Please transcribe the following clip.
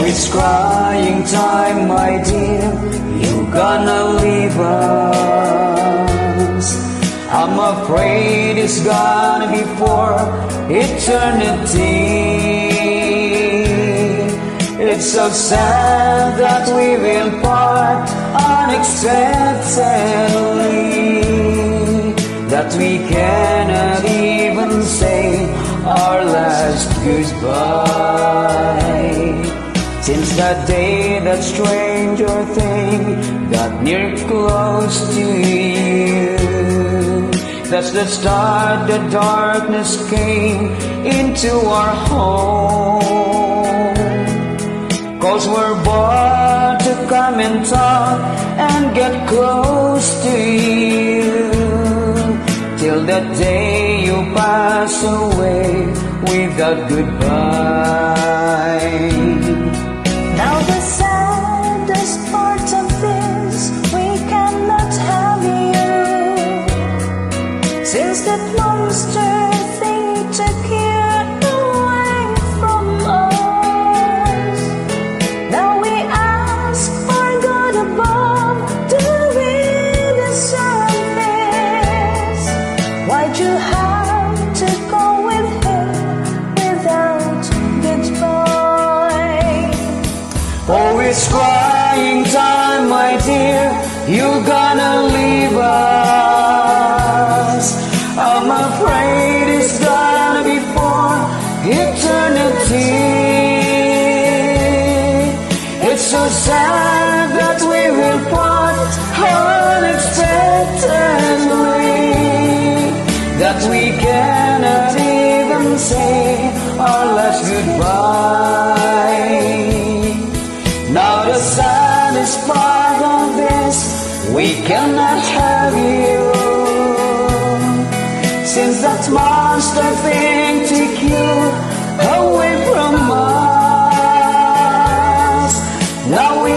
it's crying time, my dear, you gonna leave us. I'm afraid it's gonna be for eternity. It's so sad that we will part unexpectedly, that we cannot even say our last goodbye. Since that day that stranger thing got near close to you, that's the start the darkness came into our home. 'Cause we're born to come and talk and get close to you, till the day you pass away without goodbye. Now the saddest part of this, we cannot have you, since that monster thing took you away from us. Now we ask for God above, do we deserve this? Why'd you have to go with him without goodbye? Oh, it's crying time, my dear, you're gonna leave us. I'm afraid it's gonna be for eternity. It's so sad that we will part unexpectedly, that we cannot even say our last goodbye. Now the saddest part of this, we cannot have you, since that monster thing took you away from us. Now we